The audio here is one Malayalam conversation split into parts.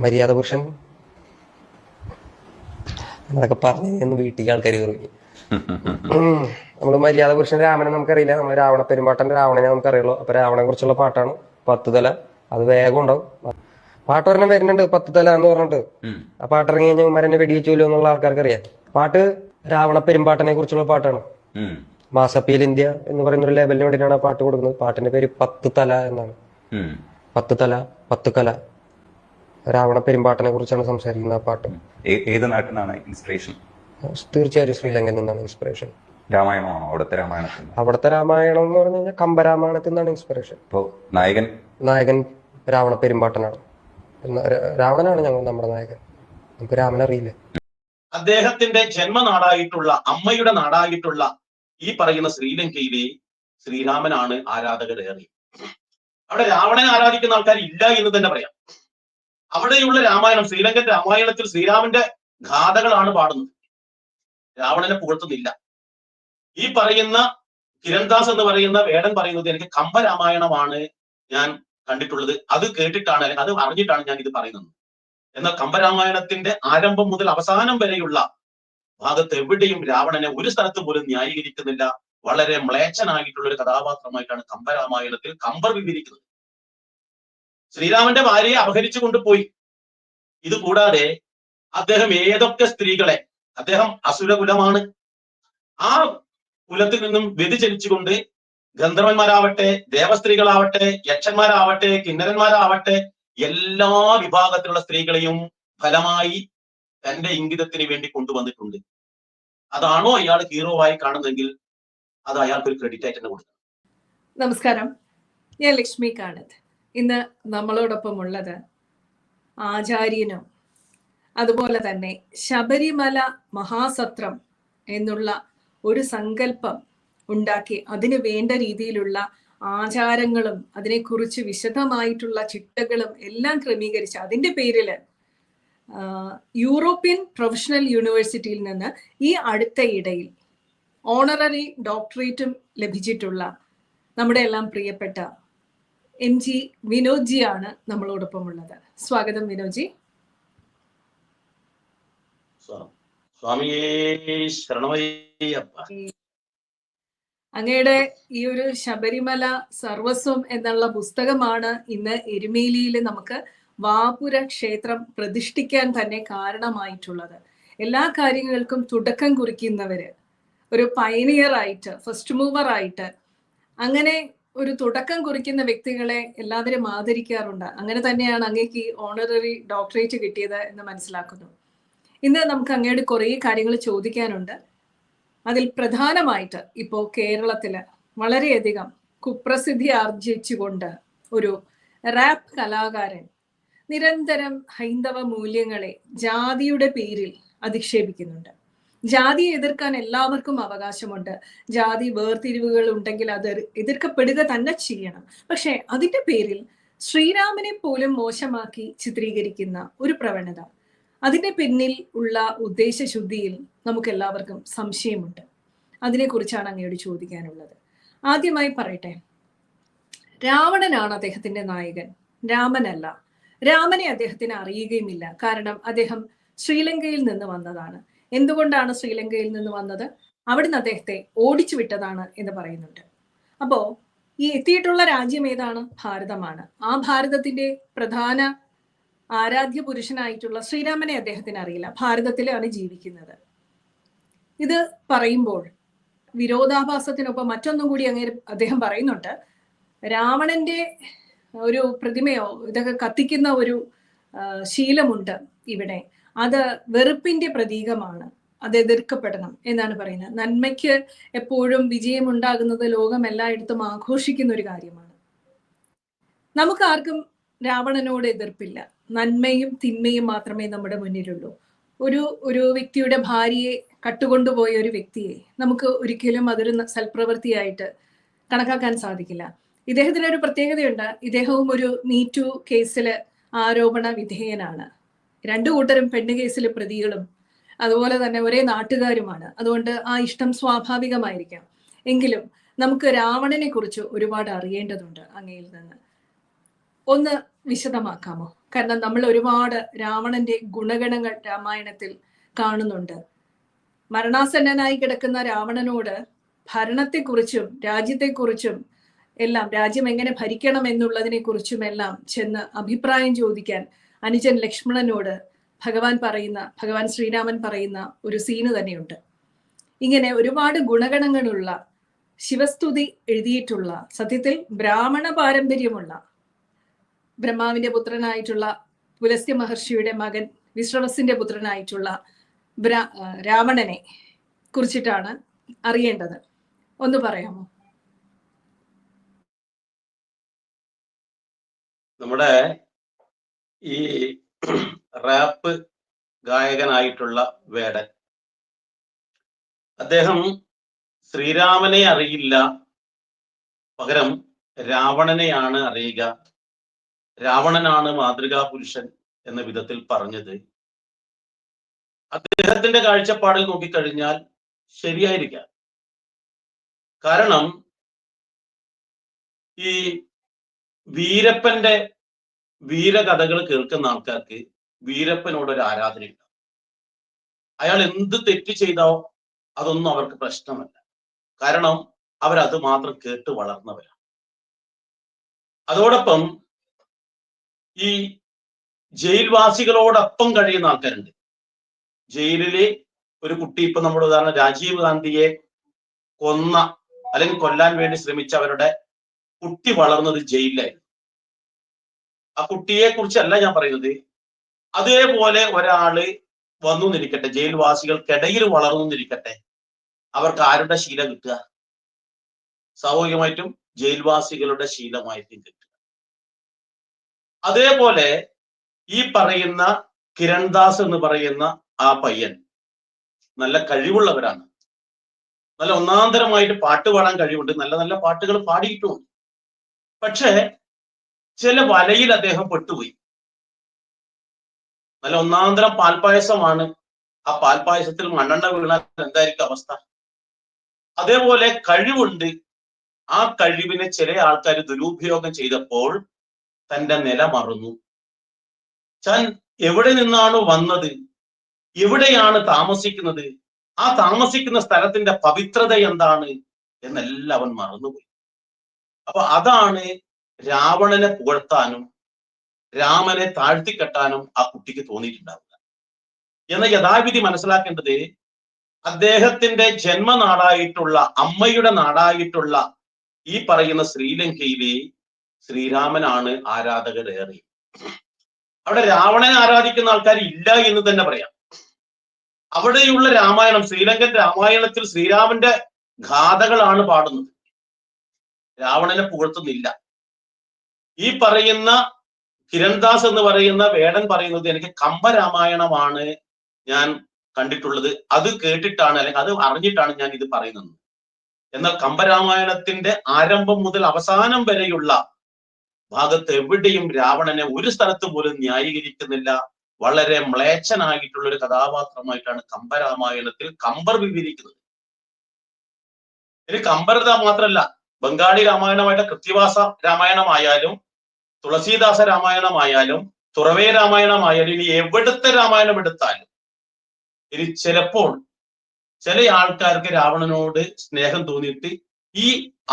മര്യാദ പുരുഷൻ എന്നൊക്കെ പറഞ്ഞു വീട്ടിൽ ആൾക്കാർ കയറി. നമ്മള് മര്യാദ പുരുഷൻ രാമനെ നമുക്കറിയില്ല, നമ്മൾ രാവണ പെരുമ്പാട്ടന്റെ രാവണനെ നമുക്കറിയുള്ളൂ. അപ്പൊ രാവണനെ കുറിച്ചുള്ള പാട്ടാണ് 10 തല. അത് വേഗം ഉണ്ടാവും. പാട്ട് ഒരെണ്ണം വരുന്നുണ്ട് 10 തല എന്ന് പറഞ്ഞിട്ട്. ആ പാട്ട് ഇറങ്ങി കഴിഞ്ഞാൽ ഉമ്മരനെ വെടിവെച്ചൂല്ലോ എന്നുള്ള ആൾക്കാർക്ക് അറിയാം. പാട്ട് രാവണ പെരുമ്പാട്ടനെ കുറിച്ചുള്ള പാട്ടാണ്. മാസപ്പീൽ ഇന്ത്യ എന്ന് പറയുന്ന ഒരു ലേബലിന് വേണ്ടിയിട്ടാണ് ആ പാട്ട് കൊടുക്കുന്നത്. പാട്ടിന്റെ പേര് 10 തല എന്നാണ്. 10 തല 10 കല. രാവണ പെരുമ്പാട്ടനെ കുറിച്ചാണ് സംസാരിക്കുന്നത് ആ പാട്ട്. ഏത് നാട്ടിനാണ് ഇൻസ്പിറേഷൻ? തീർച്ചയായും ശ്രീലങ്കയിൽ നിന്നാണ് ഇൻസ്പിറേഷൻ. രാമായണമാണോ അവിടുത്തെ രാമായണത്തിൽ? അവിടുത്തെ രാമായണം എന്ന് പറഞ്ഞു കഴിഞ്ഞാൽ കമ്പരാമായണത്തിൽ നിന്നാണ് ഇൻസ്പിറേഷൻ. ഇപ്പോ നായകൻ രാവണ പെരുമ്പാട്ടനാണ്. രാവണനാണ് നമ്മുടെ നായകൻ. നമുക്ക് രാമൻ അറിയില്ല. അദ്ദേഹത്തിന്റെ ജന്മനാടായിട്ടുള്ള അമ്മയുടെ നാടായിട്ടുള്ള ഈ പറയുന്ന ശ്രീലങ്കയിലെ ശ്രീരാമനാണ് ആരാധകരേറെ. അവിടെ രാവണനെ ആരാധിക്കുന്ന ആൾക്കാർ ഇല്ല എന്ന് തന്നെ പറയാം. അവിടെയുള്ള രാമായണം, ശ്രീലങ്കൻ രാമായണത്തിൽ ശ്രീരാമന്റെ ഗാഥകളാണ് പാടുന്നത്, രാവണനെ പുകഴ്ത്തുന്നില്ല. ഈ പറയുന്ന കിരൺദാസ് എന്ന് പറയുന്ന വേടൻ പറയുന്നത് എനിക്ക് കമ്പരാമായണമാണ് ഞാൻ കണ്ടിട്ടുള്ളത്, അത് കേട്ടിട്ടാണ്, അത് അറിഞ്ഞിട്ടാണ് ഞാൻ ഇത് പറയുന്നത്. എന്നാൽ കമ്പരാമായണത്തിന്റെ ആരംഭം മുതൽ അവസാനം വരെയുള്ള ഭാഗത്ത് എവിടെയും രാവണനെ ഒരു സ്ഥലത്ത് പോലും ന്യായീകരിക്കുന്നില്ല. വളരെ മ്ലേച്ഛനായിട്ടുള്ള ഒരു കഥാപാത്രമായിട്ടാണ് കമ്പരാമായണത്തിൽ കമ്പർ വിവരിക്കുന്നത്. ശ്രീരാമന്റെ ഭാര്യയെ അപഹരിച്ചു കൊണ്ടുപോയി. ഇത് കൂടാതെ അദ്ദേഹം ഏതൊക്കെ സ്ത്രീകളെ, അദ്ദേഹം അസുരകുലമാണ്, ആ കുലത്തിൽ നിന്നും വ്യതിചലിച്ചുകൊണ്ട് ഗന്ധർവന്മാരാവട്ടെ, ദേവസ്ത്രീകളാവട്ടെ, യക്ഷന്മാരാവട്ടെ, കിന്നരന്മാരാവട്ടെ, എല്ലാ വിഭാഗത്തിലുള്ള സ്ത്രീകളെയും ഫലമായി തന്റെ ഇംഗിതത്തിന് വേണ്ടി കൊണ്ടുവന്നിട്ടുണ്ട്. അതാണോ അയാൾ ഹീറോവായി കാണുന്നതെങ്കിൽ അത് അയാൾക്ക് ഒരു ക്രെഡിറ്റ് ആയിട്ട് തന്നെ കൊടുക്കണം. നമസ്കാരം, ഞാൻ ലക്ഷ്മി കാണത്ത്. ഇന്ന് നമ്മളോടൊപ്പം ഉള്ളത് ആചാര്യനും അതുപോലെ തന്നെ ശബരിമല മഹാസത്രം എന്നുള്ള ഒരു സങ്കല്പം ഉണ്ടാക്കി അതിന് വേണ്ട രീതിയിലുള്ള ആചാരങ്ങളും അതിനെക്കുറിച്ച് വിശദമായിട്ടുള്ള ചിട്ടകളും എല്ലാം ക്രമീകരിച്ച് അതിൻ്റെ പേരിൽ യൂറോപ്യൻ പ്രൊഫഷണൽ യൂണിവേഴ്സിറ്റിയിൽ നിന്ന് ഈ അടുത്ത ഇടയിൽ ഓണററി ഡോക്ടറേറ്റും ലഭിച്ചിട്ടുള്ള നമ്മുടെ എല്ലാം പ്രിയപ്പെട്ട MG വിനോദ്ജിയാണ് നമ്മളോടൊപ്പം ഉള്ളത്. സ്വാഗതം വിനോദ്ജി. അങ്ങയുടെ ഈ ഒരു ശബരിമല സർവസ്വം എന്നുള്ള പുസ്തകമാണ് ഇന്ന് എരുമേലിയിൽ നമുക്ക് വാപുര ക്ഷേത്രം പ്രതിഷ്ഠിക്കാൻ തന്നെ കാരണമായിട്ടുള്ളത്. എല്ലാ കാര്യങ്ങൾക്കും തുടക്കം കുറിക്കുന്നവര്, ഒരു പയനിയർ ആയിട്ട്, ഫസ്റ്റ് മൂവർ ആയിട്ട്, അങ്ങനെ ഒരു തുടക്കം കുറിക്കുന്ന വ്യക്തികളെ എല്ലാവരും ആദരിക്കാറുണ്ട്. അങ്ങനെ തന്നെയാണ് അങ്ങേക്ക് ഓണററി ഡോക്ടറേറ്റ് കിട്ടിയത് എന്ന് മനസ്സിലാക്കുന്നു. ഇന്ന് നമുക്ക് അങ്ങയോട് കുറേ കാര്യങ്ങൾ ചോദിക്കാനുണ്ട്. അതിൽ പ്രധാനമായിട്ട് ഇപ്പോൾ കേരളത്തില് വളരെയധികം കുപ്രസിദ്ധി ആർജിച്ചുകൊണ്ട് ഒരു റാപ്പ് കലാകാരൻ നിരന്തരം ഹൈന്ദവ മൂല്യങ്ങളെ ജാതിയുടെ പേരിൽ അധിക്ഷേപിക്കുന്നുണ്ട്. ജാതിയെ എതിർക്കാൻ എല്ലാവർക്കും അവകാശമുണ്ട്. ജാതി വേർതിരിവുകൾ ഉണ്ടെങ്കിൽ അത് എതിർക്കപ്പെടുക തന്നെ ചെയ്യണം. പക്ഷെ അതിന്റെ പേരിൽ ശ്രീരാമനെ പോലും മോശമാക്കി ചിത്രീകരിക്കുന്ന ഒരു പ്രവണത, അതിന്റെ പിന്നിൽ ഉള്ള ഉദ്ദേശശുദ്ധിയിൽ നമുക്ക് എല്ലാവർക്കും സംശയമുണ്ട്. അതിനെക്കുറിച്ചാണ് അങ്ങയോട് ചോദിക്കാനുള്ളത്. ആദ്യമായി പറയട്ടെ, രാവണനാണ് അദ്ദേഹത്തിന്റെ നായകൻ, രാമനല്ല. രാമനെ അദ്ദേഹത്തിന് അറിയുകയുമില്ല. കാരണം അദ്ദേഹം ശ്രീലങ്കയിൽ നിന്ന് വന്നതാണ്. എന്തുകൊണ്ടാണ് ശ്രീലങ്കയിൽ നിന്ന് വന്നത്? അവിടുന്ന് അദ്ദേഹത്തെ ഓടിച്ചു വിട്ടതാണ് എന്ന് പറയുന്നുണ്ട്. അപ്പോ ഈ എത്തിയിട്ടുള്ള രാജ്യം ഏതാണ്? ഭാരതമാണ്. ആ ഭാരതത്തിന്റെ പ്രധാന ആരാധ്യ പുരുഷനായിട്ടുള്ള ശ്രീരാമനെ അദ്ദേഹത്തിന് അറിയില്ല. ഭാരതത്തിലാണ് ജീവിക്കുന്നത്. ഇത് പറയുമ്പോൾ വിരോധാഭാസത്തിനൊപ്പം മറ്റൊന്നും കൂടി അദ്ദേഹം പറയുന്നുണ്ട്. രാവണന്റെ ഒരു പ്രതിമയോ ഇതൊക്കെ കത്തിക്കുന്ന ഒരു ശീലമുണ്ട് ഇവിടെ. അത് വെറുപ്പിന്റെ പ്രതീകമാണ്, അത് എതിർക്കപ്പെടണം എന്നാണ് പറയുന്നത്. നന്മയ്ക്ക് എപ്പോഴും വിജയമുണ്ടാകുന്നത് ലോകം എല്ലായിടത്തും ആഘോഷിക്കുന്ന ഒരു കാര്യമാണ്. നമുക്ക് ആർക്കും രാവണനോട് എതിർപ്പില്ല. നന്മയും തിന്മയും മാത്രമേ നമ്മുടെ മുന്നിലുള്ളൂ. ഒരു വ്യക്തിയുടെ ഭാര്യയെ കട്ടുകൊണ്ടുപോയ ഒരു വ്യക്തിയെ നമുക്ക് ഒരിക്കലും അതൊരു സൽപ്രവൃത്തിയായിട്ട് കണക്കാക്കാൻ സാധിക്കില്ല. ഇദ്ദേഹത്തിന് ഒരു പ്രത്യേകതയുണ്ട്. ഇദ്ദേഹവും ഒരു മീറ്റു കേസില് ആരോപണ വിധേയനാണ്. രണ്ടു കൂട്ടരും പെണ്ണ് കേസിൽ പ്രതികളും അതുപോലെ തന്നെ ഒരേ നാട്ടുകാരുമാണ്. അതുകൊണ്ട് ആ ഇഷ്ടം സ്വാഭാവികമായിരിക്കാം. എങ്കിലും നമുക്ക് രാവണനെ കുറിച്ച് ഒരുപാട് അറിയേണ്ടതുണ്ട്. അങ്ങയിൽ നിന്ന് ഒന്ന് വിശദമാക്കാമോ? കാരണം നമ്മൾ ഒരുപാട് രാവണന്റെ ഗുണഗണങ്ങൾ രാമായണത്തിൽ കാണുന്നുണ്ട്. മരണാസന്നനായി കിടക്കുന്ന രാവണനോട് ഭരണത്തെക്കുറിച്ചും രാജ്യത്തെക്കുറിച്ചും എല്ലാം, രാജ്യം എങ്ങനെ ഭരിക്കണം എന്നുള്ളതിനെ കുറിച്ചും എല്ലാം ചെന്ന് അഭിപ്രായം ചോദിക്കാൻ അനുജൻ ലക്ഷ്മണനോട് ഭഗവാൻ ശ്രീരാമൻ പറയുന്ന ഒരു സീന് തന്നെയുണ്ട്. ഇങ്ങനെ ഒരുപാട് ഗുണഗണങ്ങളുള്ള, ശിവസ്തുതി എഴുതിയിട്ടുള്ള, സത്യത്തിൽ ബ്രാഹ്മണ പാരമ്പര്യമുള്ള, ബ്രഹ്മാവിന്റെ പുത്രനായിട്ടുള്ള പുലസ്ത്യ മഹർഷിയുടെ മകൻ വിശ്രവസിന്റെ പുത്രനായിട്ടുള്ള രാവണനെ കുറിച്ചിട്ടാണ് അറിയേണ്ടത്. ഒന്ന് പറയാമോ? നമ്മുടെ ഈ റാപ്പ് ഗായകനായിട്ടുള്ള വേടൻ, അദ്ദേഹം ശ്രീരാമനെ അറിയില്ല, പകരം രാവണനെയാണ് അറിയുക, രാവണനാണ് മാതൃകാ പുരുഷൻ എന്ന വിധത്തിൽ പറഞ്ഞത് അദ്ദേഹത്തിന്റെ കാഴ്ചപ്പാടിൽ നോക്കിക്കഴിഞ്ഞാൽ ശരിയായിരിക്കാം. കാരണം ഈ വീരപ്പന്റെ വീരകഥകൾ കേൾക്കുന്ന ആൾക്കാർക്ക് വീരപ്പനോടൊരു ആരാധനയുണ്ട്. അയാൾ എന്ത് തെറ്റ് ചെയ്തോ അതൊന്നും അവർക്ക് പ്രശ്നമല്ല. കാരണം അവരത് മാത്രം കേട്ട് വളർന്നവരാണ്. അതോടൊപ്പം ഈ ജയിൽവാസികളോടൊപ്പം കഴിയുന്ന ആൾക്കാരുണ്ട്. ജയിലില് ഒരു കുട്ടി, ഇപ്പൊ നമ്മുടെ ഉദാഹരണം രാജീവ് ഗാന്ധിയെ കൊന്ന അല്ലെങ്കിൽ കൊല്ലാൻ വേണ്ടി ശ്രമിച്ചവരുടെ കുട്ടി വളർന്നത് ജയിലിലായിരുന്നു. ആ കുട്ടിയെ കുറിച്ചല്ല ഞാൻ പറയുന്നത്. അതേപോലെ ഒരാള് വന്നു നിന്നിരിക്കട്ടെ, ജയിൽവാസികൾക്കിടയിൽ വളർന്നു നിന്നിരിക്കട്ടെ, അവർക്ക് ആരുടെ ശീലം കിട്ടുക? സ്വാഭാവികമായിട്ടും ജയിൽവാസികളുടെ ശീലമായിട്ടും കിട്ടുക. അതേപോലെ ഈ പറയുന്ന കിരൺദാസ് എന്ന് പറയുന്ന ആ പയ്യൻ നല്ല കഴിവുള്ളവരാണ്. നല്ല ഒന്നാന്തരമായിട്ട് പാട്ട് പാടാൻ കഴിവുണ്ട്, നല്ല നല്ല പാട്ടുകൾ പാടിയിട്ടുമുണ്ട്. പക്ഷേ ചില വലയിൽ അദ്ദേഹം പെട്ടുപോയി. നല്ല ഒന്നാന്തരം പാൽപ്പായസമാണ്, ആ പാൽപ്പായസത്തിൽ മണ്ണെണ്ണ വീണാൽ എന്തായിരിക്കും അവസ്ഥ? അതേപോലെ കഴിവുണ്ട്, ആ കഴിവിനെ ചില ആൾക്കാർ ദുരുപയോഗം ചെയ്തപ്പോൾ തന്റെ നില മറന്നു. താൻ എവിടെ നിന്നാണ് വന്നത്, എവിടെയാണ് താമസിക്കുന്നത്, ആ താമസിക്കുന്ന സ്ഥലത്തിന്റെ പവിത്രത എന്താണ് എന്നെല്ലാം അവൻ മറന്നുപോയി. അപ്പൊ അതാണ് രാവണനെ പുകഴ്ത്താനും രാമനെ താഴ്ത്തിക്കെട്ടാനും ആ കുട്ടിക്ക് തോന്നിയിട്ടുണ്ടാവുക. എന്ന യഥാവിധി മനസ്സിലാക്കേണ്ടത്, അദ്ദേഹത്തിന്റെ ജന്മനാടായിട്ടുള്ള, അമ്മയുടെ നാടായിട്ടുള്ള ഈ പറയുന്ന ശ്രീലങ്കയിലെ ശ്രീരാമനാണ് ആരാധകരേറെ. അവിടെ രാവണനെ ആരാധിക്കുന്ന ആൾക്കാർ ഇല്ല എന്ന് തന്നെ പറയാം. അവിടെയുള്ള രാമായണം, ശ്രീലങ്കൻ രാമായണത്തിൽ ശ്രീരാമന്റെ ഗാഥകളാണ് പാടുന്നത്, രാവണനെ പുകഴ്ത്തുന്നില്ല. ഈ പറയുന്ന കിരൺദാസ് എന്ന് പറയുന്ന വേടൻ പറയുന്നത്, എനിക്ക് കമ്പരാമായണമാണ് ഞാൻ കണ്ടിട്ടുള്ളത്, അത് കേട്ടിട്ടാണ് അല്ലെങ്കിൽ അത് അറിഞ്ഞിട്ടാണ് ഞാൻ ഇത് പറയുന്നത്. എന്നാൽ കമ്പരാമായണത്തിന്റെ ആരംഭം മുതൽ അവസാനം വരെയുള്ള ഭാഗത്ത് എവിടെയും രാവണനെ ഒരു സ്ഥലത്ത് പോലും ന്യായീകരിക്കുന്നില്ല. വളരെ മ്ലേച്ഛനായിട്ടുള്ള ഒരു കഥാപാത്രമായിട്ടാണ് കമ്പരാമായണത്തിൽ കമ്പർ വിവരിക്കുന്നത്. ഇനി കമ്പരത മാത്രമല്ല, ബംഗാളി രാമായണമായിട്ട് കൃത്യവാസ രാമായണമായാലും തുളസീദാസ രാമായണമായാലും തുറവേ രാമായണമായാലും ഇനി എവിടുത്തെ രാമായണം എടുത്താലും ഇനി ചിലപ്പോൾ ചില ആൾക്കാർക്ക് രാവണനോട് സ്നേഹം തോന്നിയിട്ട് ഈ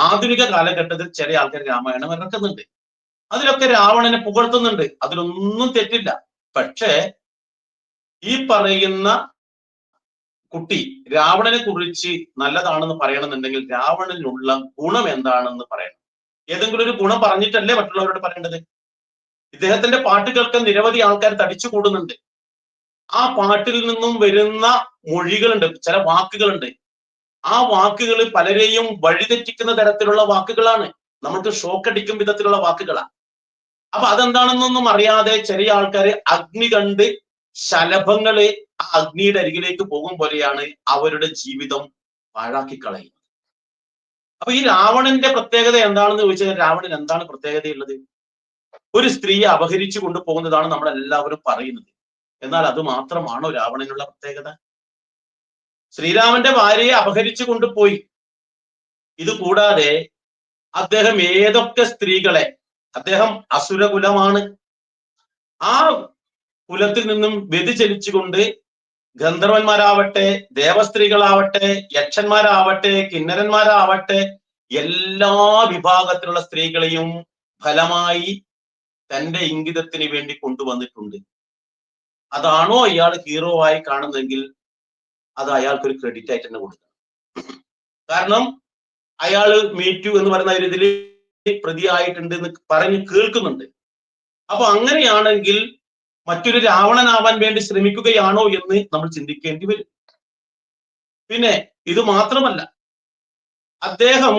ആധുനിക കാലഘട്ടത്തിൽ ചില ആൾക്കാർ രാമായണം ഇറക്കുന്നുണ്ട്. അതിലൊക്കെ രാവണനെ പുകഴ്ത്തുന്നുണ്ട്, അതിലൊന്നും തെറ്റില്ല. പക്ഷേ ഈ പറയുന്ന കുട്ടി രാവണനെ കുറിച്ച് നല്ലതാണെന്ന് പറയണമെന്നുണ്ടെങ്കിൽ രാവണനുള്ള ഗുണം എന്താണെന്ന് പറയണം. ഏതെങ്കിലും ഒരു ഗുണം പറഞ്ഞിട്ടല്ലേ മറ്റുള്ളവരോട് പറയേണ്ടത്. ഇദ്ദേഹത്തിന്റെ പാട്ട് കേൾക്കാൻ നിരവധി ആൾക്കാർ തടിച്ചു കൂടുന്നുണ്ട്. ആ പാട്ടിൽ നിന്നും വരുന്ന മൊഴികളുണ്ട്, ചില വാക്കുകളുണ്ട്. ആ വാക്കുകൾ പലരെയും വഴിതെറ്റിക്കുന്ന തരത്തിലുള്ള വാക്കുകളാണ്, നമുക്ക് ഷോക്കടിക്കും വിധത്തിലുള്ള വാക്കുകളാണ്. അപ്പൊ അതെന്താണെന്നൊന്നും അറിയാതെ ചെറിയ ആൾക്കാര് അഗ്നി കണ്ട് ശലഭങ്ങള് ആ അഗ്നിയുടെ അരികിലേക്ക് പോകും പോലെയാണ് അവരുടെ ജീവിതം പാഴാക്കി കളയുന്നത്. അപ്പൊ ഈ രാവണന്റെ പ്രത്യേകത എന്താണെന്ന് ചോദിച്ചാൽ, രാവണൻ എന്താണ് പ്രത്യേകതയുള്ളത്? ഒരു സ്ത്രീയെ അപഹരിച്ചു കൊണ്ടുപോകുന്നതാണ് നമ്മൾ എല്ലാവരും പറയുന്നത്. എന്നാൽ അത് മാത്രമാണോ രാവണനുള്ള പ്രത്യേകത? ശ്രീരാമന്റെ ഭാര്യയെ അപഹരിച്ചു കൊണ്ടുപോയി. ഇത് കൂടാതെ അദ്ദേഹം ഏതൊക്കെ സ്ത്രീകളെ, അദ്ദേഹം അസുരകുലമാണ്, ആ കുലത്തിൽ നിന്നും വ്യതിചലിച്ചുകൊണ്ട് ഗന്ധർവന്മാരാവട്ടെ, ദേവസ്ത്രീകളാവട്ടെ, യക്ഷന്മാരാവട്ടെ, കിന്നരന്മാരാവട്ടെ, എല്ലാ വിഭാഗത്തിലുള്ള സ്ത്രീകളെയും ഫലമായി തന്റെ ഇംഗിതത്തിന് വേണ്ടി കൊണ്ടുവന്നിട്ടുണ്ട്. അതാണോ ഇയാൾ ഹീറോ ആയി കാണുന്നതെങ്കിൽ അത് അയാൾക്കൊരു ക്രെഡിറ്റ് ആയിട്ട് തന്നെ കൊടുക്കണം. കാരണം അയാള് മീറ്റു എന്ന് പറയുന്ന ഒരു ഇതിൽ പ്രതിയായിട്ടുണ്ട് എന്ന് പറഞ്ഞ് കേൾക്കുന്നുണ്ട്. അപ്പൊ അങ്ങനെയാണെങ്കിൽ മറ്റൊരു രാവണനാവാൻ വേണ്ടി ശ്രമിക്കുകയാണോ എന്ന് നമ്മൾ ചിന്തിക്കേണ്ടി വരും. പിന്നെ ഇത് മാത്രമല്ല, അദ്ദേഹം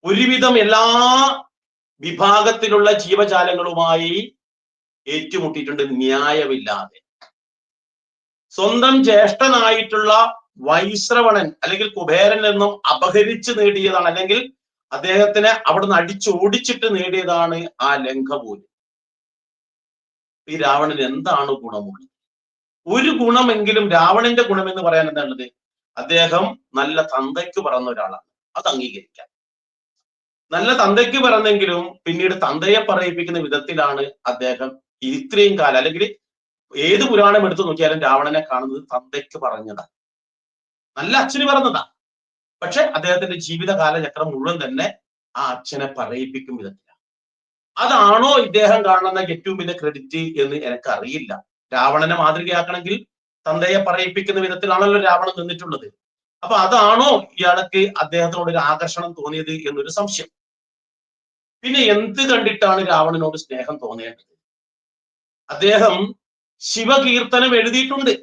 ഒരുവിധം എല്ലാ വിഭാഗത്തിലുള്ള ജീവജാലങ്ങളുമായി ഏറ്റുമുട്ടിയിട്ടുണ്ട് ന്യായമില്ലാതെ. സ്വന്തം ജ്യേഷ്ഠനായിട്ടുള്ള വൈശ്രവണൻ അല്ലെങ്കിൽ കുബേരൻ നിന്നും അപഹരിച്ച് നേടിയതാണ്, അല്ലെങ്കിൽ അദ്ദേഹത്തിനെ അവിടുന്ന് അടിച്ചോടിച്ചിട്ട് നേടിയതാണ് ആ ലങ്ക പോലും. ഈ രാവണന് എന്താണ് ഗുണമുള്ളത്? ഒരു ഗുണമെങ്കിലും, രാവണന്റെ ഗുണം എന്ന് പറയാൻ എന്താണുള്ളത്? അദ്ദേഹം നല്ല തന്തയ്ക്ക് പറന്ന ഒരാളാണ്, അത് അംഗീകരിക്കാം. നല്ല തന്തയ്ക്ക് പറന്നെങ്കിലും പിന്നീട് തന്തയെ പറയിപ്പിക്കുന്ന വിധത്തിലാണ് അദ്ദേഹം ഇത്രയും കാലം, അല്ലെങ്കിൽ ഏത് പുരാണം എടുത്തു നോക്കിയാലും രാവണനെ കാണുന്നത് തന്തയ്ക്ക് പറഞ്ഞതാ, നല്ല അച്ഛന് പറഞ്ഞതാ. പക്ഷെ അദ്ദേഹത്തിന്റെ ജീവിത കാലചക്രം മുഴുവൻ തന്നെ ആ അച്ഛനെ പറയിപ്പിക്കും വിധത്തിലാണ്. അതാണോ ഇദ്ദേഹം കാണുന്ന ഏറ്റവും വലിയ ക്രെഡിറ്റ് എന്ന് എനിക്ക് അറിയില്ല. രാവണനെ മാതൃകയാക്കണമെങ്കിൽ തന്തയെ പറയിപ്പിക്കുന്ന വിധത്തിലാണല്ലോ രാവണൻ നിന്നിട്ടുള്ളത്. അപ്പൊ അതാണോ ഇയാൾക്ക് അദ്ദേഹത്തിനോട് ഒരു ആകർഷണം തോന്നിയത് എന്നൊരു സംശയം. പിന്നെ എന്ത് കണ്ടിട്ടാണ് രാവണനോട് സ്നേഹം തോന്നേണ്ടത്? അദ്ദേഹം ശിവകീർത്തനം എഴുതിയിട്ടുണ്ട്.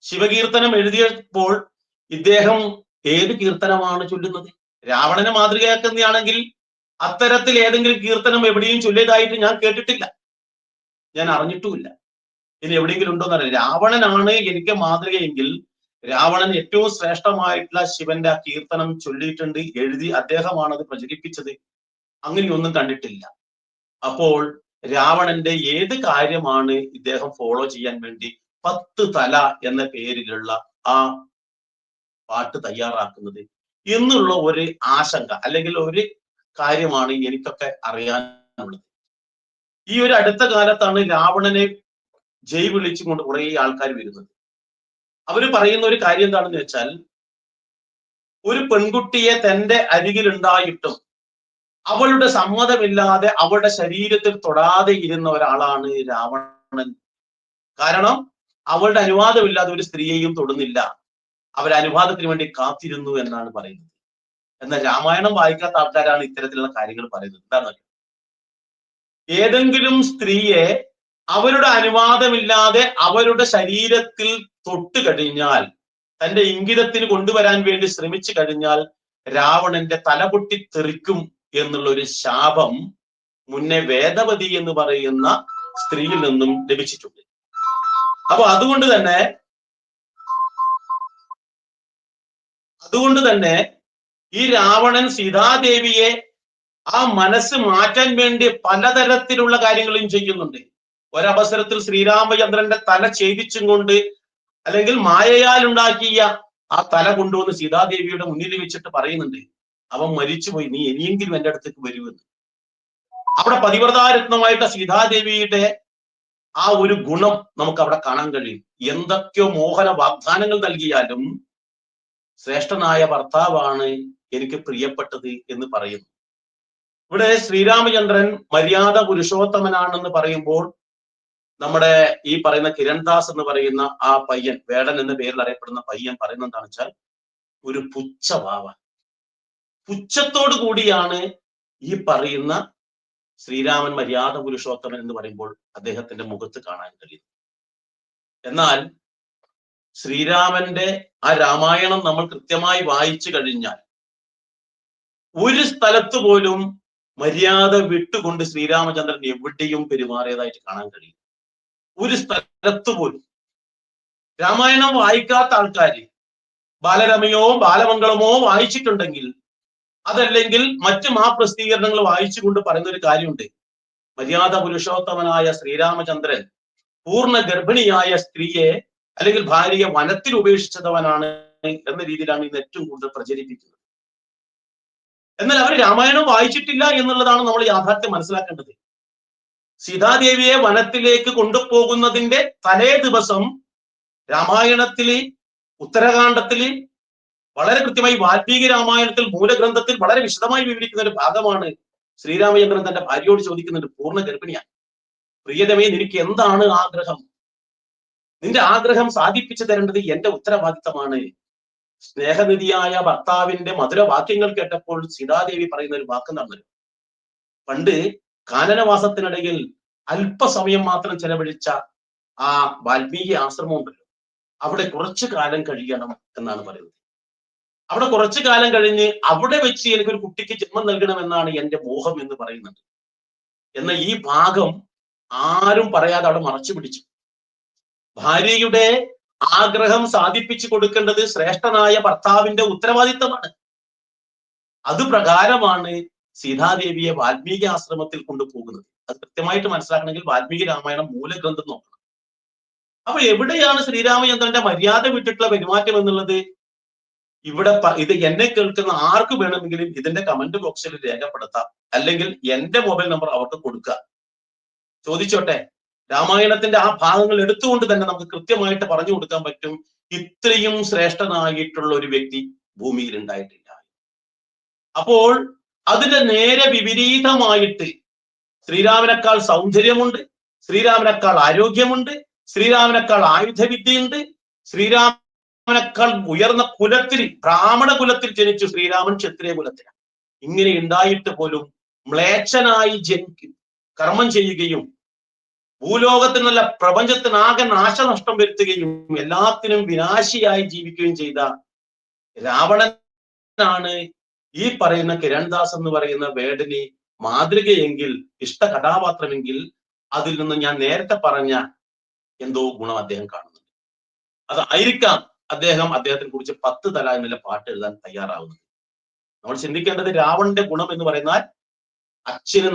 ശിവകീർത്തനം എഴുതിയപ്പോൾ ഇദ്ദേഹം ഏത് കീർത്തനമാണ് ചൊല്ലുന്നത്? രാവണനെ മാതൃകയാക്കുന്നതാണെങ്കിൽ അത്തരത്തിൽ ഏതെങ്കിലും കീർത്തനം എവിടെയും ചൊല്ലിയതായിട്ട് ഞാൻ കേട്ടിട്ടില്ല, ഞാൻ അറിഞ്ഞിട്ടുമില്ല. ഇനി എവിടെയെങ്കിലും ഉണ്ടോ എന്നറിയില്ല. രാവണനാണ് എനിക്ക് മാതൃകയെങ്കിൽ രാവണൻ ഏറ്റവും ശ്രേഷ്ഠമായിട്ടുള്ള ശിവന്റെ ആ കീർത്തനം ചൊല്ലിയിട്ടുണ്ട്, എഴുതി അദ്ദേഹമാണ് അത് പ്രചരിപ്പിച്ചത്. അങ്ങനെയൊന്നും കണ്ടിട്ടില്ല. അപ്പോൾ രാവണന്റെ ഏത് കാര്യമാണ് ഇദ്ദേഹം ഫോളോ ചെയ്യാൻ വേണ്ടി 10 തല എന്ന പേരിലുള്ള ആ പാട്ട് തയ്യാറാക്കുന്നത് എന്നുള്ള ഒരു ആശങ്ക, അല്ലെങ്കിൽ ഒരു കാര്യമാണ് എനിക്കൊക്കെ അറിയാനുള്ളത്. ഈ ഒരു അടുത്ത കാലത്താണ് രാവണനെ ജയ് വിളിച്ചുകൊണ്ട് കുറെ ആൾക്കാർ വരുന്നത്. അവര് പറയുന്ന ഒരു കാര്യം എന്താണെന്ന് വെച്ചാൽ, ഒരു പെൺകുട്ടിയെ തന്റെ അരികിലുണ്ടായിട്ടും അവളുടെ സമ്മതമില്ലാതെ അവളുടെ ശരീരത്തിൽ തൊടാതെ ഇരുന്ന ഒരാളാണ് രാവണൻ. കാരണം അവളുടെ അനുവാദമില്ലാതെ ഒരു സ്ത്രീയെയും തൊടുന്നില്ല, അവർ അനുവാദത്തിന് വേണ്ടി കാത്തിരുന്നു എന്നാണ് പറയുന്നത്. എന്നാൽ രാമായണം വായിക്കാത്ത ആൾക്കാരാണ് ഇത്തരത്തിലുള്ള കാര്യങ്ങൾ പറയുന്നത്. എന്താണെന്നറിയോ? ഏതെങ്കിലും സ്ത്രീയെ അവരുടെ അനുവാദമില്ലാതെ അവരുടെ ശരീരത്തിൽ തൊട്ട് കഴിഞ്ഞാൽ, തന്റെ ഇംഗിതത്തിന് കൊണ്ടുവരാൻ വേണ്ടി ശ്രമിച്ചു കഴിഞ്ഞാൽ രാവണന്റെ തല പൊട്ടി തെറിക്കും എന്നുള്ള ഒരു ശാപം മുന്നേ വേദവതി എന്ന് പറയുന്ന സ്ത്രീയിൽ നിന്നും ലഭിച്ചിട്ടുണ്ട്. അപ്പൊ അതുകൊണ്ട് തന്നെ ഈ രാവണൻ സീതാദേവിയെ ആ മനസ്സ് മാറ്റാൻ വേണ്ടി പലതരത്തിലുള്ള കാര്യങ്ങളും ചെയ്യുന്നുണ്ട്. ഒരവസരത്തിൽ ശ്രീരാമചന്ദ്രന്റെ തല ഛേദിച്ചും കൊണ്ട്, അല്ലെങ്കിൽ മായയാൽ ഉണ്ടാക്കിയ ആ തല കൊണ്ടുവന്ന് സീതാദേവിയുടെ മുന്നിൽ വെച്ചിട്ട് പറയുന്നുണ്ട്, അവൻ മരിച്ചുപോയി, നീ ഇനിയെങ്കിലും എൻ്റെ അടുത്തേക്ക് വരുമെന്ന്. അവിടെ പതിവ്രതാരത്നമായിട്ട് സീതാദേവിയുടെ ആ ഒരു ഗുണം നമുക്ക് അവിടെ കാണാൻ കഴിയും. എന്തൊക്കെയോ മോഹന വാഗ്ദാനങ്ങൾ നൽകിയാലും ശ്രേഷ്ഠനായ ഭർത്താവാണ് എനിക്ക് പ്രിയപ്പെട്ടത് എന്ന് പറയുന്നു. ഇവിടെ ശ്രീരാമചന്ദ്രൻ മര്യാദ പുരുഷോത്തമനാണെന്ന് പറയുമ്പോൾ നമ്മുടെ ഈ പറയുന്ന കിരൺദാസ് എന്ന് പറയുന്ന ആ പയ്യൻ, വേടൻ എന്ന പേരിൽ അറിയപ്പെടുന്ന പയ്യൻ പറയുന്നത് എന്താണെന്ന് വെച്ചാൽ, ഒരു പുച്ഛഭാവ, പുച്ഛത്തോടു കൂടിയാണ് ഈ പറയുന്ന ശ്രീരാമൻ മര്യാദ പുരുഷോത്തമൻ എന്ന് പറയുമ്പോൾ അദ്ദേഹത്തിന്റെ മുഖത്ത് കാണാൻ കഴിയും. എന്നാൽ ശ്രീരാമന്റെ ആ രാമായണം നമ്മൾ കൃത്യമായി വായിച്ചു കഴിഞ്ഞാൽ ഒരു സ്ഥലത്ത് പോലും മര്യാദ വിട്ടുകൊണ്ട് ശ്രീരാമചന്ദ്രൻ എവിടെയും പെരുമാറിയതായിട്ട് കാണാൻ കഴിയും. ഒരു സ്ഥലത്ത് പോലും. രാമായണം വായിക്കാത്ത ആൾക്കാര് ബാലരമയോ ബാലമംഗളമോ വായിച്ചിട്ടുണ്ടെങ്കിൽ, അതല്ലെങ്കിൽ മറ്റ് പ്രസിദ്ധീകരണങ്ങൾ വായിച്ചുകൊണ്ട് പറയുന്ന ഒരു കാര്യമുണ്ട്, മര്യാദ പുരുഷോത്തമനായ ശ്രീരാമചന്ദ്രൻ പൂർണ്ണ ഗർഭിണിയായ സ്ത്രീയെ അല്ലെങ്കിൽ ഭാര്യയെ വനത്തിൽ ഉപേക്ഷിച്ചവനാണ് എന്ന രീതിയിലാണ് ഇന്ന് ഏറ്റവും കൂടുതൽ പ്രചരിപ്പിക്കുന്നത്. എന്നാൽ അവർ രാമായണം വായിച്ചിട്ടില്ല എന്നുള്ളതാണ് നമ്മൾ യാഥാർത്ഥ്യം മനസ്സിലാക്കേണ്ടത്. സീതാദേവിയെ വനത്തിലേക്ക് കൊണ്ടുപോകുന്നതിന്റെ തലേ ദിവസം രാമായണത്തില്, ഉത്തരകാണ്ഡത്തില്, വളരെ കൃത്യമായി വാൽമീകി രാമായണത്തിൽ മൂലഗ്രന്ഥത്തിൽ വളരെ വിശദമായി വിവരിക്കുന്ന ഒരു ഭാഗമാണ് ശ്രീരാമചന്ദ്രൻ തന്റെ ഭാര്യയോട് ചോദിക്കുന്നുണ്ട്, പൂർണ്ണ ഗർഭിണിയാണ്, പ്രിയതമേ നിനക്ക് എന്താണ് ആഗ്രഹം? നിന്റെ ആഗ്രഹം സാധിപ്പിച്ചു തരേണ്ടത് എന്റെ ഉത്തരവാദിത്തമാണ്. സ്നേഹനിധിയായ ഭർത്താവിന്റെ മധുരവാക്യങ്ങൾ കേട്ടപ്പോൾ സീതാദേവി പറയുന്ന ഒരു വാക്ക് നടന്നു. പണ്ട് കാനനവാസത്തിനിടയിൽ അല്പസമയം മാത്രം ചെലവഴിച്ച ആ വാൽമീകി ആശ്രമം ഉണ്ടല്ലോ, അവിടെ കുറച്ചു കാലം കഴിയണം എന്നാണ് പറയുന്നത്. അവിടെ കുറച്ചു കാലം കഴിഞ്ഞ് അവിടെ വെച്ച് എനിക്കൊരു കുട്ടിക്ക് ജന്മം നൽകണമെന്നാണ് എന്റെ മോഹം എന്ന് പറയുന്നുണ്ട്. എന്ന ഈ ഭാഗം ആരും പറയാതെ അവിടെ മറച്ചു പിടിച്ചു. ഭാര്യയുടെ ആഗ്രഹം സാധിപ്പിച്ചു കൊടുക്കേണ്ടത് ശ്രേഷ്ഠനായ ഭർത്താവിന്റെ ഉത്തരവാദിത്തമാണ്. അത് പ്രകാരമാണ് സീതാദേവിയെ വാൽമീകി ആശ്രമത്തിൽ കൊണ്ടുപോകുന്നത്. അത് കൃത്യമായിട്ട് മനസ്സിലാക്കണമെങ്കിൽ വാൽമീകി രാമായണം മൂലഗ്രന്ഥം നോക്കണം. അപ്പൊ എവിടെയാണ് ശ്രീരാമചന്ദ്രന്റെ മര്യാദ വിട്ടിട്ടുള്ള പെരുമാറ്റം എന്നുള്ളത്? ഇവിടെ ഇത് എന്നെ കേൾക്കുന്ന ആർക്ക് വേണമെങ്കിലും ഇതിന്റെ കമന്റ് ബോക്സിൽ രേഖപ്പെടുത്താം, അല്ലെങ്കിൽ എന്റെ മൊബൈൽ നമ്പർ അവർക്ക് കൊടുക്കുക. ചോദിച്ചോട്ടെ, രാമായണത്തിന്റെ ആ ഭാഗങ്ങൾ എടുത്തുകൊണ്ട് തന്നെ നമുക്ക് കൃത്യമായിട്ട് പറഞ്ഞു കൊടുക്കാൻ പറ്റും, ഇത്രയും ശ്രേഷ്ഠനായിട്ടുള്ള ഒരു വ്യക്തി ഭൂമിയിൽ ഉണ്ടായിട്ടില്ല. അപ്പോൾ അതിന്റെ നേരെ വിപരീതമായിട്ട് ശ്രീരാമനേക്കാൾ സൗന്ദര്യമുണ്ട്, ശ്രീരാമനേക്കാൾ ആരോഗ്യമുണ്ട്, ശ്രീരാമനേക്കാൾ ആയുധവിദ്യയുണ്ട്, ശ്രീരാമനേക്കാൾ ഉയർന്ന കുലത്തിൽ, ബ്രാഹ്മണ കുലത്തിൽ ജനിച്ചു, ശ്രീരാമൻ ക്ഷത്രിയ കുലത്തിലാണ്. ഇങ്ങനെ ഉണ്ടായിട്ട് പോലും മ്ലേച്ഛനായി കർമ്മം ചെയ്യുകയും ഭൂലോകത്തിനല്ല പ്രപഞ്ചത്തിനാകെ നാശനഷ്ടം വരുത്തുകയും എല്ലാത്തിനും വിനാശിയായി ജീവിക്കുകയും ചെയ്ത രാവണനാണ് ഈ പറയുന്ന കിരൺദാസ് എന്ന് പറയുന്ന വേടന് മാതൃകയെങ്കിൽ, ഇഷ്ട കഥാപാത്രമെങ്കിൽ, അതിൽ നിന്ന് ഞാൻ നേരത്തെ പറഞ്ഞ എന്തോ ഗുണം അദ്ദേഹം കാണുന്നുണ്ട്. അതായിരിക്കാം അദ്ദേഹത്തിനെ കുറിച്ച് 10 തല എന്നുള്ള പാട്ട് എഴുതാൻ തയ്യാറാവുന്നത്. നമ്മൾ ചിന്തിക്കേണ്ടത് രാവണന്റെ ഗുണം എന്ന് പറയുന്നാൽ,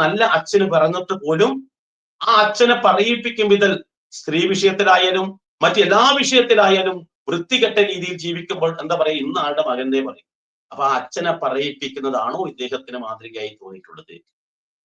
നല്ല അച്ഛന് പറഞ്ഞിട്ട് പോലും ആ അച്ഛനെ പറയിപ്പിക്കും വിധൽ സ്ത്രീ വിഷയത്തിലായാലും മറ്റെല്ലാ വിഷയത്തിലായാലും വൃത്തികെട്ട രീതിയിൽ ജീവിക്കുമ്പോൾ എന്താ പറയാ, ഇന്ന ആളുടെ മകന്റെ പറയും. അപ്പൊ ആ അച്ഛനെ പറയിപ്പിക്കുന്നതാണോ ഇദ്ദേഹത്തിന് മാതൃകയായി തോന്നിയിട്ടുള്ളത്?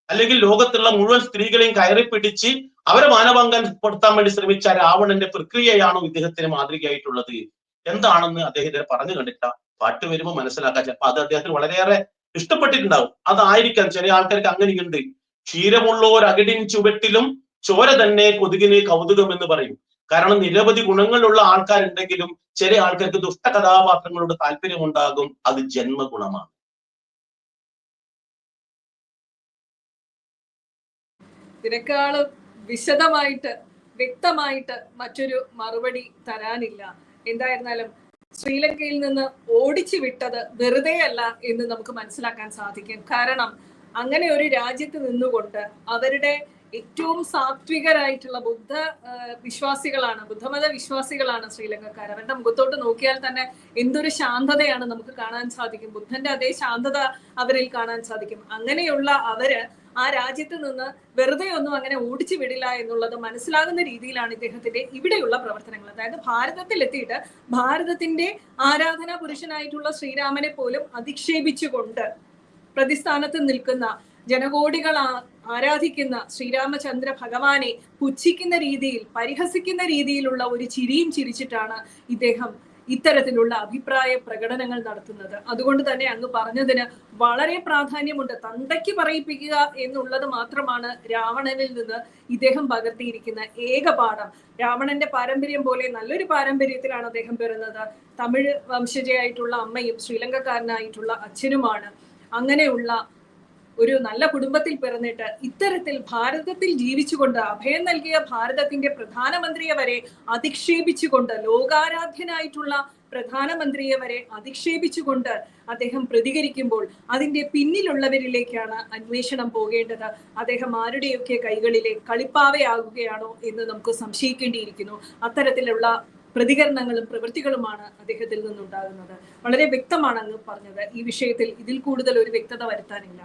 അല്ലെങ്കിൽ ലോകത്തുള്ള മുഴുവൻ സ്ത്രീകളെയും കയറി പിടിച്ച് അവരെ മാനഭംഗപ്പെടുത്താൻ വേണ്ടി ശ്രമിച്ച രാവണന്റെ പ്രക്രിയയാണോ ഇദ്ദേഹത്തിന് മാതൃകയായിട്ടുള്ളത്? എന്താണെന്ന് അദ്ദേഹത്തിന് പറഞ്ഞു കണ്ടിട്ട പാട്ട് വരുമ്പോൾ മനസ്സിലാക്കാൻ ചിലപ്പോൾ അത് അദ്ദേഹത്തിന് വളരെയേറെ ഇഷ്ടപ്പെട്ടിട്ടുണ്ടാവും. അതായിരിക്കാം. ചില ആൾക്കാർക്ക് അങ്ങനെയുണ്ട്. ക്ഷീരമുള്ളോരകിടിൻ ചുവട്ടിലും ചോര തന്നെ കൊതുകിന് കൗതുകം എന്ന് പറയും. കാരണം നിരവധി ഗുണങ്ങളുള്ള ആൾക്കാരുണ്ടെങ്കിലും ചില ആൾക്കാർക്ക് ദുഷ്ട കഥാപാത്രങ്ങളോട് താല്പര്യമുണ്ടാകും. അത് ജന്മഗുണമാണ്. ഇതിനേക്കാളും വിശദമായിട്ട് വ്യക്തമായിട്ട് മറ്റൊരു മറുപടി തരാനില്ല. എന്തായിരുന്നാലും ശ്രീലങ്കയിൽ നിന്ന് ഓടിച്ചു വിട്ടത് വെറുതെ അല്ല എന്ന് നമുക്ക് മനസ്സിലാക്കാൻ സാധിക്കും. കാരണം അങ്ങനെ ഒരു രാജ്യത്ത് നിന്നുകൊണ്ട് അവരുടെ ഏറ്റവും സാത്വികരായിട്ടുള്ള ബുദ്ധമത വിശ്വാസികളാണ് ശ്രീലങ്കക്കാർ. അവരുടെ മുഖത്തോട്ട് നോക്കിയാൽ തന്നെ എന്തൊരു ശാന്തതയാണ് നമുക്ക് കാണാൻ സാധിക്കും. ബുദ്ധന്റെ അതേ ശാന്തത അവരിൽ കാണാൻ സാധിക്കും. അങ്ങനെയുള്ള അവര് ആ രാജ്യത്ത് നിന്ന് വെറുതെ ഒന്നും അങ്ങനെ ഓടിച്ചു വിടില്ല എന്നുള്ളത് മനസ്സിലാകുന്ന രീതിയിലാണ് ഇദ്ദേഹത്തിന്റെ ഇവിടെയുള്ള പ്രവർത്തനങ്ങൾ. അതായത് ഭാരതത്തിൽ എത്തിയിട്ട് ഭാരതത്തിന്റെ ആരാധനാ പുരുഷനായിട്ടുള്ള ശ്രീരാമനെ പോലും അധിക്ഷേപിച്ചുകൊണ്ട് പ്രതിസ്ഥാനത്ത് നിൽക്കുന്ന, ജനകോടികൾ ആരാധിക്കുന്ന ശ്രീരാമചന്ദ്ര ഭഗവാനെ പുച്ഛിക്കുന്ന രീതിയിൽ, പരിഹസിക്കുന്ന രീതിയിലുള്ള ഒരു ചിരിയും ചിരിച്ചിട്ടാണ് ഇദ്ദേഹം ഇത്തരത്തിലുള്ള അഭിപ്രായ പ്രകടനങ്ങൾ നടത്തുന്നത്. അതുകൊണ്ട് തന്നെ അങ്ങ് പറഞ്ഞതിന് വളരെ പ്രാധാന്യമുണ്ട്. തന്തയ്ക്ക് പറയിപ്പിക്കുക എന്നുള്ളത് മാത്രമാണ് രാവണനിൽ നിന്ന് ഇദ്ദേഹം പകർത്തിയിരിക്കുന്ന ഏക പാഠം. രാവണന്റെ പാരമ്പര്യം പോലെ നല്ലൊരു പാരമ്പര്യത്തിലാണ് അദ്ദേഹം പിറന്നത്. തമിഴ് വംശജയായിട്ടുള്ള അമ്മയും ശ്രീലങ്കക്കാരനായിട്ടുള്ള അച്ഛനുമാണ്. അങ്ങനെയുള്ള ഒരു നല്ല കുടുംബത്തിൽ പിറന്നിട്ട് ഇത്തരത്തിൽ ഭാരതത്തിൽ ജീവിച്ചുകൊണ്ട് അഭയം നൽകിയ ഭാരതത്തിന്റെ പ്രധാനമന്ത്രിയെ വരെ അധിക്ഷേപിച്ചുകൊണ്ട്, ലോകാരാധ്യനായിട്ടുള്ള പ്രധാനമന്ത്രിയെ വരെ അധിക്ഷേപിച്ചുകൊണ്ട് അദ്ദേഹം പ്രതികരിക്കുമ്പോൾ അതിന്റെ പിന്നിലുള്ളവരിലേക്കാണ് അന്വേഷണം പോകേണ്ടത്. അദ്ദേഹം ആരുടെയൊക്കെ കൈകളിലെ കളിപ്പാവയാകുകയാണോ എന്ന് നമുക്ക് സംശയിക്കേണ്ടിയിരിക്കുന്നു. അത്തരത്തിലുള്ള പ്രതികരണങ്ങളും പ്രവൃത്തികളുമാണ് അദ്ദേഹത്തിൽ നിന്നുണ്ടാകുന്നത്. വളരെ വ്യക്തമാണ് അങ്ങ് പറഞ്ഞത്. ഈ വിഷയത്തിൽ ഇതിൽ കൂടുതൽ ഒരു വ്യക്തത വരുത്താനില്ല.